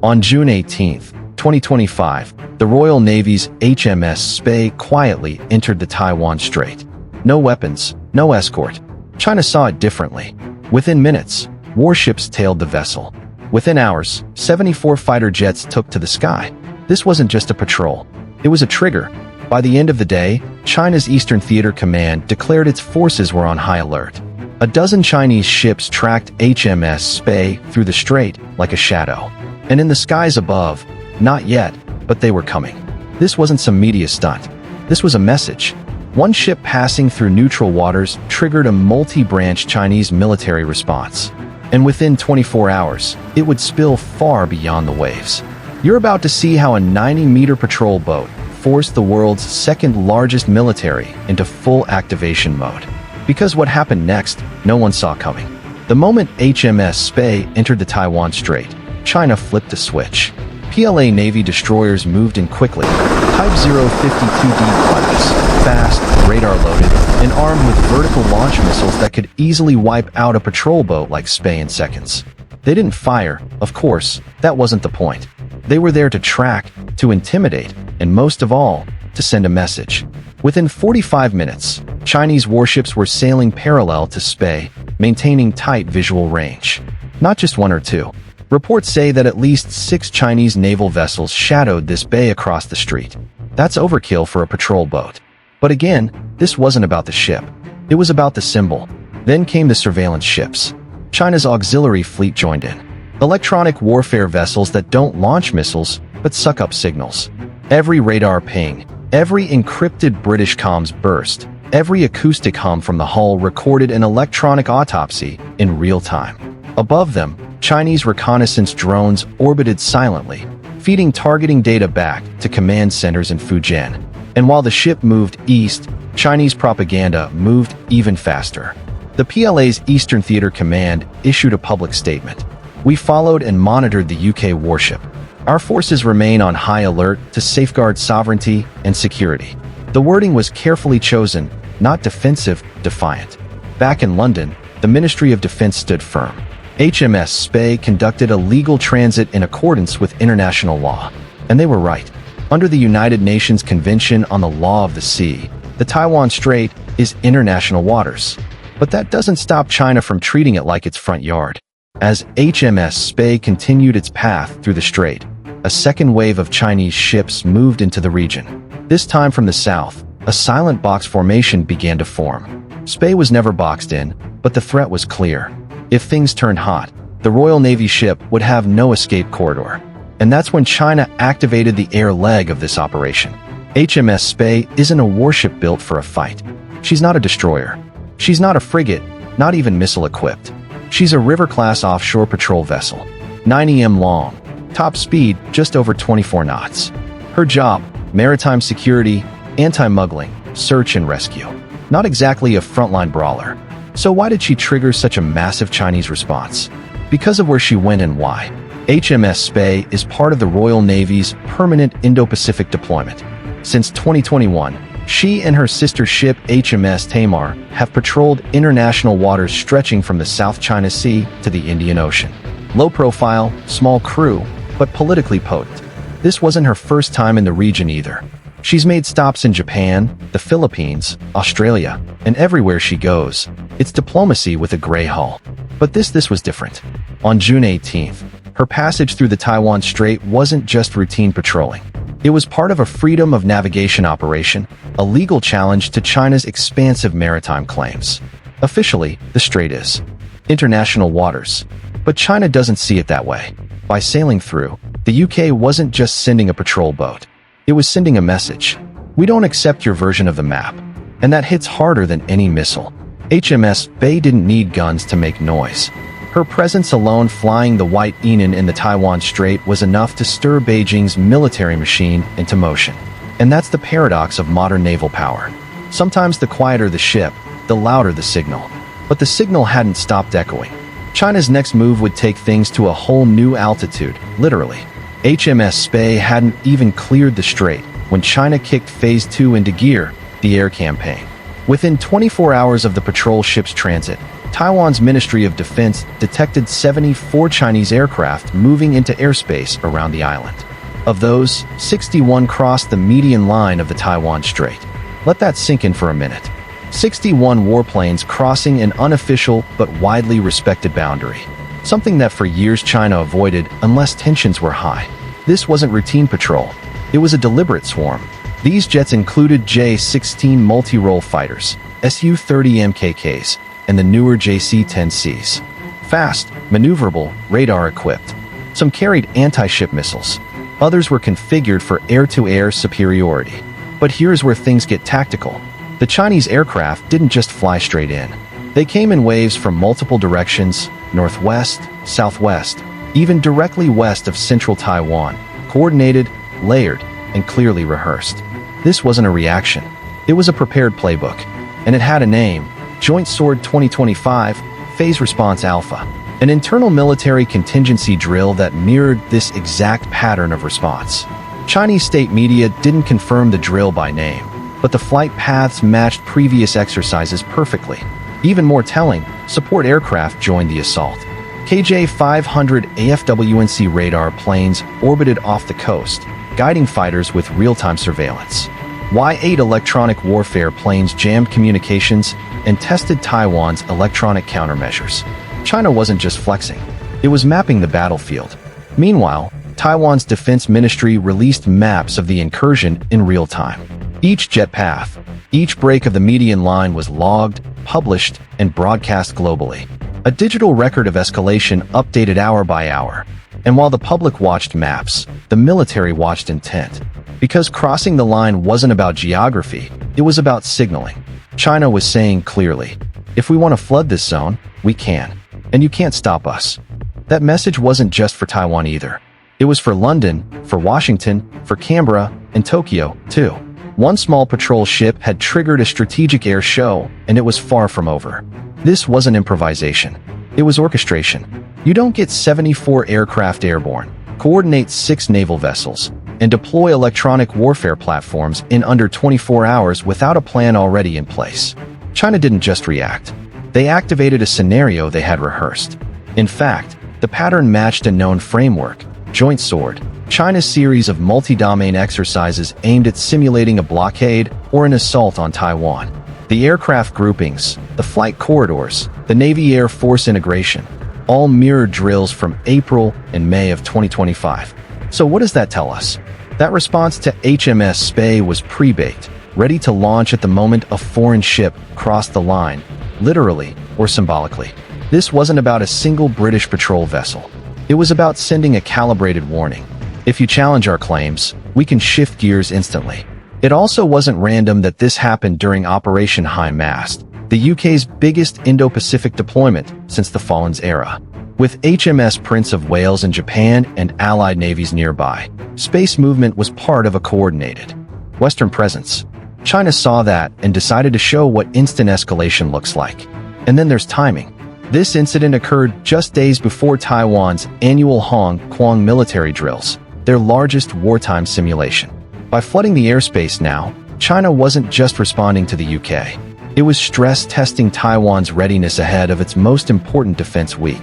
On June 18, 2025, the Royal Navy's HMS Spey quietly entered the Taiwan Strait. No weapons, no escort. China saw it differently. Within minutes, warships tailed the vessel. Within hours, 74 fighter jets took to the sky. This wasn't just a patrol. It was a trigger. By the end of the day, China's Eastern Theater Command declared its forces were on high alert. A dozen Chinese ships tracked HMS Spey through the strait like a shadow. And in the skies above, not yet, but they were coming. This wasn't some media stunt. This was a message. One ship passing through neutral waters triggered a multi-branch Chinese military response. And within 24 hours, it would spill far beyond the waves. You're about to see how a 90-meter patrol boat forced the world's second-largest military into full activation mode. Because what happened next, no one saw coming. The moment HMS Spey entered the Taiwan Strait, China flipped a switch. PLA Navy destroyers moved in quickly, Type 052D class, fast, radar-loaded, and armed with vertical launch missiles that could easily wipe out a patrol boat like Spey in seconds. They didn't fire, of course, that wasn't the point. They were there to track, to intimidate, and most of all, to send a message. Within 45 minutes, Chinese warships were sailing parallel to Spey, maintaining tight visual range. Not just one or two. Reports say that at least 6 Chinese naval vessels shadowed this bay across the street. That's overkill for a patrol boat. But again, this wasn't about the ship. It was about the symbol. Then came the surveillance ships. China's auxiliary fleet joined in. Electronic warfare vessels that don't launch missiles, but suck up signals. Every radar ping, every encrypted British comms burst, every acoustic hum from the hull recorded an electronic autopsy in real time. Above them, Chinese reconnaissance drones orbited silently, feeding targeting data back to command centers in Fujian. And while the ship moved east, Chinese propaganda moved even faster. The PLA's Eastern Theater Command issued a public statement. We followed and monitored the UK warship. Our forces remain on high alert to safeguard sovereignty and security. The wording was carefully chosen, not defensive, defiant. Back in London, the Ministry of Defense stood firm. HMS Spey conducted a legal transit in accordance with international law. And they were right. Under the United Nations Convention on the Law of the Sea, the Taiwan Strait is international waters. But that doesn't stop China from treating it like its front yard. As HMS Spey continued its path through the strait, a second wave of Chinese ships moved into the region. This time from the south, a silent box formation began to form. Spey was never boxed in, but the threat was clear. If things turned hot, the Royal Navy ship would have no escape corridor. And that's when China activated the air leg of this operation. HMS Spey isn't a warship built for a fight. She's not a destroyer. She's not a frigate, not even missile-equipped. She's a river-class offshore patrol vessel, 9 m long, top speed just over 24 knots. Her job, maritime security, anti-muggling, search and rescue. Not exactly a frontline brawler. So why did she trigger such a massive Chinese response? Because of where she went and why. HMS Spey is part of the Royal Navy's permanent Indo-Pacific deployment. Since 2021, she and her sister ship HMS Tamar have patrolled international waters stretching from the South China Sea to the Indian Ocean. Low profile, small crew, but politically potent. This wasn't her first time in the region either. She's made stops in Japan, the Philippines, Australia, and everywhere she goes. It's diplomacy with a gray hull. But this was different. On June 18th, her passage through the Taiwan Strait wasn't just routine patrolling. It was part of a freedom of navigation operation, a legal challenge to China's expansive maritime claims. Officially, the strait is international waters. But China doesn't see it that way. By sailing through, the UK wasn't just sending a patrol boat. It was sending a message. We don't accept your version of the map. And that hits harder than any missile. HMS Spey didn't need guns to make noise. Her presence alone flying the White Enon in the Taiwan Strait was enough to stir Beijing's military machine into motion. And that's the paradox of modern naval power. Sometimes the quieter the ship, the louder the signal. But the signal hadn't stopped echoing. China's next move would take things to a whole new altitude, literally. HMS Spey hadn't even cleared the strait when China kicked Phase 2 into gear, the air campaign. Within 24 hours of the patrol ship's transit, Taiwan's Ministry of Defense detected 74 Chinese aircraft moving into airspace around the island. Of those, 61 crossed the median line of the Taiwan Strait. Let that sink in for a minute. 61 warplanes crossing an unofficial but widely respected boundary. Something that for years China avoided unless tensions were high. This wasn't routine patrol. It was a deliberate swarm. These jets included J-16 multi-role fighters, Su-30 MKKs, and the newer JC-10Cs. Fast, maneuverable, radar-equipped. Some carried anti-ship missiles. Others were configured for air-to-air superiority. But here's where things get tactical. The Chinese aircraft didn't just fly straight in. They came in waves from multiple directions, northwest, southwest, even directly west of central Taiwan, coordinated, layered, and clearly rehearsed. This wasn't a reaction. It was a prepared playbook. And it had a name, Joint Sword 2025, Phase Response Alpha, an internal military contingency drill that mirrored this exact pattern of response. Chinese state media didn't confirm the drill by name, but the flight paths matched previous exercises perfectly. Even more telling, support aircraft joined the assault. KJ-500 AFWNC radar planes orbited off the coast, guiding fighters with real-time surveillance. Y-8 electronic warfare planes jammed communications and tested Taiwan's electronic countermeasures. China wasn't just flexing. It was mapping the battlefield. Meanwhile, Taiwan's defense ministry released maps of the incursion in real time. Each jet path, each break of the median line was logged, published, and broadcast globally. A digital record of escalation updated hour by hour. And while the public watched maps, the military watched intent. Because crossing the line wasn't about geography, it was about signaling. China was saying clearly, if we want to flood this zone, we can. And you can't stop us. That message wasn't just for Taiwan either. It was for London, for Washington, for Canberra, and Tokyo, too. One small patrol ship had triggered a strategic air show, and it was far from over. This wasn't improvisation. It was orchestration. You don't get 74 aircraft airborne, coordinate 6 naval vessels, and deploy electronic warfare platforms in under 24 hours without a plan already in place. China didn't just react. They activated a scenario they had rehearsed. In fact, the pattern matched a known framework, Joint Sword, China's series of multi-domain exercises aimed at simulating a blockade or an assault on Taiwan. The aircraft groupings, the flight corridors, the Navy-Air Force integration, all mirrored drills from April and May of 2025. So what does that tell us? That response to HMS Spey was pre-baked, ready to launch at the moment a foreign ship crossed the line, literally or symbolically. This wasn't about a single British patrol vessel. It was about sending a calibrated warning. If you challenge our claims, we can shift gears instantly. It also wasn't random that this happened during Operation High Mast, the UK's biggest Indo-Pacific deployment since the Fallen's era. With HMS Prince of Wales in Japan and allied navies nearby, space movement was part of a coordinated Western presence. China saw that and decided to show what instant escalation looks like. And then there's timing. This incident occurred just days before Taiwan's annual Hong Kong military drills, their largest wartime simulation. By flooding the airspace now, China wasn't just responding to the UK. It was stress-testing Taiwan's readiness ahead of its most important defense week.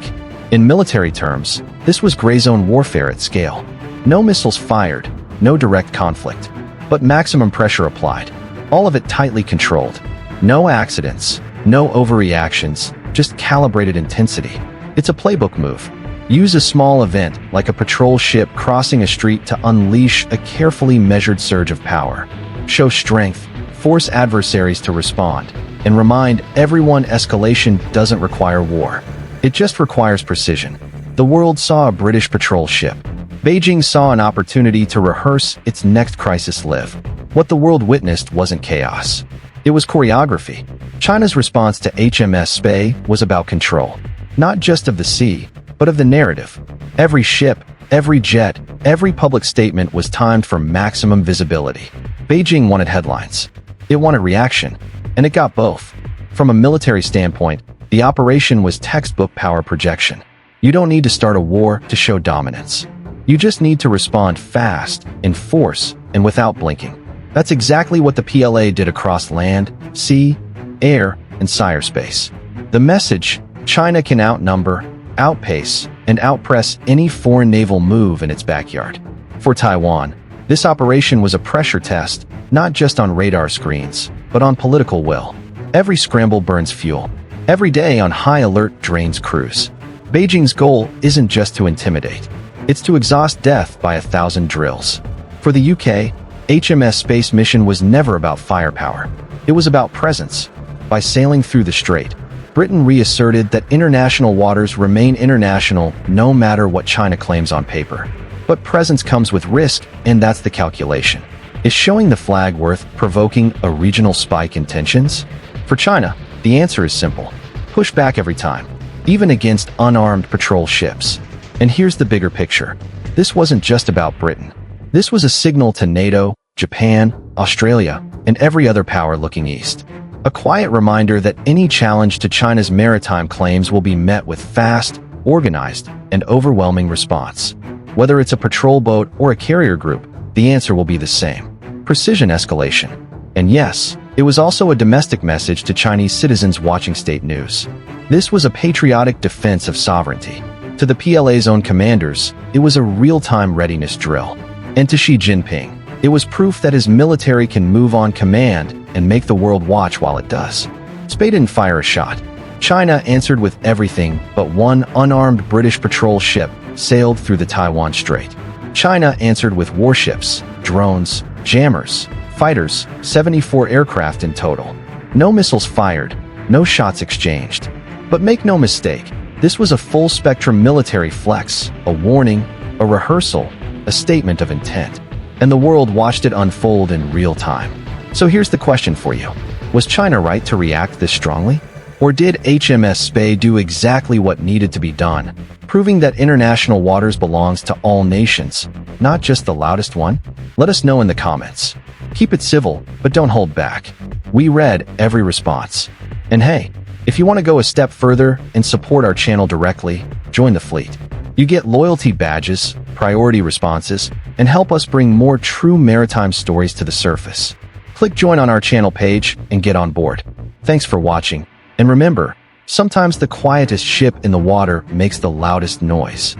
In military terms, this was gray zone warfare at scale. No missiles fired, no direct conflict, but maximum pressure applied. All of it tightly controlled. No accidents, no overreactions, just calibrated intensity. It's a playbook move. Use a small event, like a patrol ship crossing a street, to unleash a carefully measured surge of power. Show strength, force adversaries to respond, and remind everyone escalation doesn't require war. It just requires precision. The world saw a British patrol ship. Beijing saw an opportunity to rehearse its next crisis live. What the world witnessed wasn't chaos. It was choreography. China's response to HMS Spey was about control, not just of the sea, but of the narrative. Every ship, every jet, every public statement was timed for maximum visibility. Beijing wanted headlines. It wanted reaction, and it got both. From a military standpoint, the operation was textbook power projection. You don't need to start a war to show dominance. You just need to respond fast, in force, and without blinking. That's exactly what the PLA did across land, sea, air, and cyberspace. The message: China can outnumber, outpace, and outpress any foreign naval move in its backyard. For Taiwan, this operation was a pressure test, not just on radar screens, but on political will. Every scramble burns fuel. Every day on high alert drains crews. Beijing's goal isn't just to intimidate. It's to exhaust death by 1,000 drills. For the UK, HMS Spey's mission was never about firepower. It was about presence. By sailing through the strait, Britain reasserted that international waters remain international no matter what China claims on paper. But presence comes with risk, and that's the calculation. Is showing the flag worth provoking a regional spike in tensions? For China, the answer is simple. Push back every time, even against unarmed patrol ships. And here's the bigger picture. This wasn't just about Britain. This was a signal to NATO, Japan, Australia, and every other power looking east. A quiet reminder that any challenge to China's maritime claims will be met with fast, organized, and overwhelming response. Whether it's a patrol boat or a carrier group, the answer will be the same. Precision escalation. And yes, it was also a domestic message to Chinese citizens watching state news. This was a patriotic defense of sovereignty. To the PLA's own commanders, it was a real-time readiness drill. And to Xi Jinping, it was proof that his military can move on command and make the world watch while it does. Spey didn't fire a shot. China answered with everything but one unarmed British patrol ship sailed through the Taiwan Strait. China answered with warships, drones, jammers, fighters, 74 aircraft in total. No missiles fired, no shots exchanged. But make no mistake, this was a full-spectrum military flex, a warning, a rehearsal, a statement of intent. And the world watched it unfold in real time. So here's the question for you. Was China right to react this strongly? Or did HMS Spey do exactly what needed to be done, proving that international waters belongs to all nations, not just the loudest one? Let us know in the comments. Keep it civil, but don't hold back. We read every response. And hey, if you want to go a step further and support our channel directly, join the fleet. You get loyalty badges, priority responses, and help us bring more true maritime stories to the surface. Click join on our channel page and get on board. Thanks for watching. And remember, sometimes the quietest ship in the water makes the loudest noise.